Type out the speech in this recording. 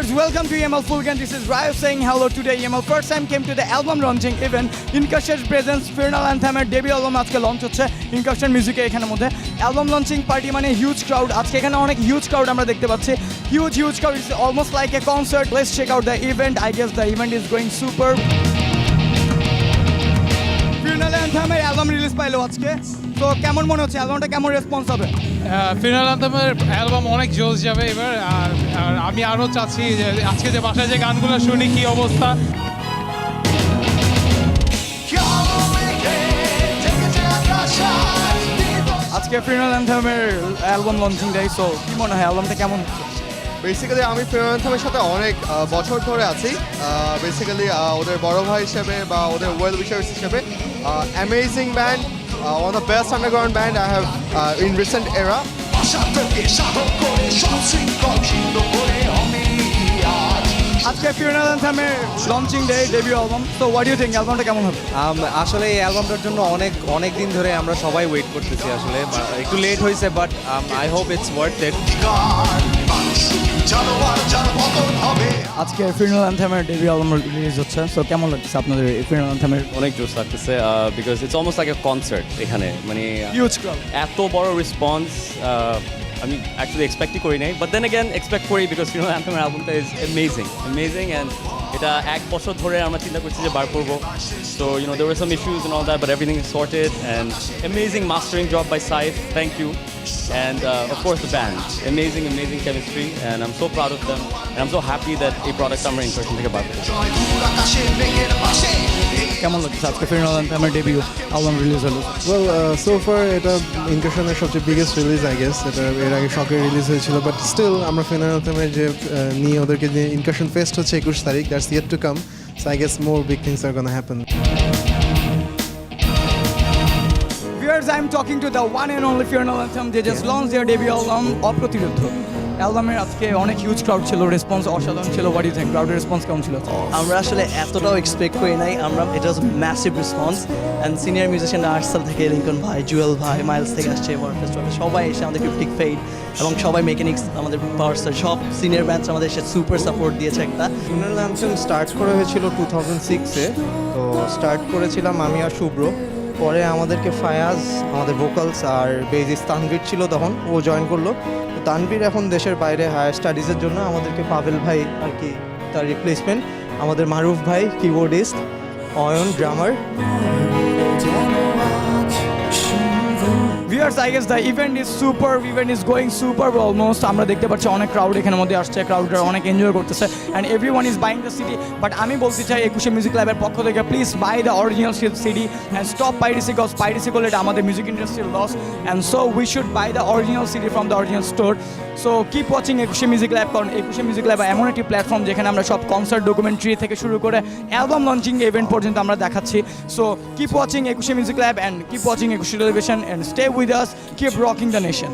Viewers, welcome to EML Fulgan. This is Ryo saying hello today. EML first time came to the album launching event. Incursion's presence, Funeral Anthemer debut album আজকে launch হচ্ছে Incursion Music এখানের মধ্যে album launching party মানে huge crowd. আজকে এখানে অনেক huge crowd আমরা দেখতে পাচ্ছি. Huge crowd. It's almost like a concert. Let's check out the event. I guess the event is going superb. Funeral Anthemer album release পাইলো আজকে. তো কেমন মনে হচ্ছে অ্যালবামটা কেমন রেসপন্স হবে? ফিনাল অ্যান্থেমের অ্যালবাম অনেক জোস যাবে এবার আর আমি আরও চাচ্ছি যে আজকে যে বাসায় যে গানগুলো শুনি কি অবস্থা। আজকে ফিনাল অ্যান্থেমের অ্যালবাম লঞ্চিং ডে, সো কি মনে হয় অ্যালবামটা কেমন হচ্ছে? বেসিক্যালি আমি ফিনাল অ্যান্থেমের সাথে অনেক বছর ধরে আছি। বেসিক্যালি ওদের বড় ভাই হিসেবে বা ওদের ওয়েল উইশার্স হিসেবে amazing band, one of the best underground band I have in recent era. আজকে ফিউনাল অ্যান্থেমের লঞ্চিং ডে ডেবিউ অ্যালবাম, তো হোয়াট ইউ থিংক অ্যালবামটা কেমন হবে? আসলে এই অ্যালবামটার জন্য অনেক দিন ধরে আমরা সবাই ওয়েট করতেছি। আসলে একটু লেট হয়েছে, but I hope it's worth it. আজকে ফিউনাল অ্যান্থেমের ডেবিউ অ্যালবাম রিলিজ হচ্ছে, সো কেমন লাগছে আপনাদের এই ফিউনাল অ্যান্থেমের? অনেক জোশ লাগতেছে because it's almost like a concert এখানে, মানে হিউজ ক্রাউড, এত বড় রেসপন্স আমি অ্যাকচুয়ালি এক্সপেক্টই করি নাই, বাট দেন অ্যাগেন এক্সপেক্ট করি বিকজ ফিনাল অ্যান্থেমের অ্যালবামটা ইজ অ্যামেজিং অ্যান্ড এটা এক বছর ধরে আমরা চিন্তা করছি যে বার করবো। So you know there were some issues and all that, but everything is sorted and amazing mastering job by Saif, thank you. And of course the band, amazing chemistry, and I'm so proud of them, and I'm so happy that a product আমরা Incursion থেকে বার করেছি। কেমন লাগছে আজকে ফিউনাল অ্যান্থেমের debut album release হলো? Well so far এটা ইনকারশনের সবচেয়ে biggest release I guess. এটা এর আগে শখে রিলিজ হয়েছিল, বাট স্টিল আমরা ফিনাল অ্যান্থেমের যে নিয়ে ওদেরকে যে ইনকারশন ফেস্ট হচ্ছে 21 তারিখ, that's yet to come, so I guess more big things are gonna happen. Viewers, I'm talking to the one and only Funeral Anthem. They just launched their debut album, অপ্রতিরোধ। অ্যালবামের আজকে অনেক huge crowd ছিল, response অসাধারণ ছিল। What you think ক্রাউডের response কেমন ছিল? আমরা আসলে এতটাও এক্সপেক্ট করি নাই। আমরা এটা massive response, and senior musician Artcell থেকে লিঙ্কন ভাই, জুয়েল ভাই, মাইলস থেকে আসছে ওয়ার ফেস্টিভ্যালে, সবাই এসে আমাদের ক্রিপ্টিক ফেইড এবং সবাই মেকানিক্স, আমাদের পাওয়ার স্টার, সব সিনিয়র ব্যান্ডস আমাদের এসে সুপার সাপোর্ট দিয়েছে একটা। ফিনাল অ্যান্থেম স্টার্ট করা হয়েছিল 2006-এ। তো স্টার্ট করেছিলাম আমি আর শুভ্র, পরে আমাদেরকে ফায়াজ, আমাদের ভোকালস আর বেজিস তানভীর ছিল তখন, ও জয়েন করলো। তো তানভীর এখন দেশের বাইরে হায়ার স্টাডিজের জন্য, আমাদেরকে পাভেল ভাই আর কি তার রিপ্লেসমেন্ট, আমাদের মারুফ ভাই keyboardist, Ayan drummer. Viewers, I guess the event is superb. Event is going superb almost. আমরা দেখতে পাচ্ছি অনেক ক্রাউড এখানের মধ্যে আসছে, ক্রাউডরা অনেক এনজয় করতেছে, and everyone is buying the CD. But আমি বলতে চাই 21শে মিউজিক ল্যাবের পক্ষ থেকে please buy the original CD and stop piracy, because piracy করলে এটা আমাদের মিউজিক ইন্ডাস্ট্রির loss, and so we should buy the original CD from the original store. So keep watching 21শে মিউজিক ল্যাব, কারণ 21শে মিউজিক ল্যাব এমন একটি platform যেখানে আমরা সব কনসার্ট, ডকুমেন্টারি থেকে শুরু করে অ্যালবাম লঞ্চিং ইভেন্ট পর্যন্ত আমরা দেখাচ্ছি। So keep watching 21শে music lab and keep watching 21শে television and stay with us. Keep rocking the nation.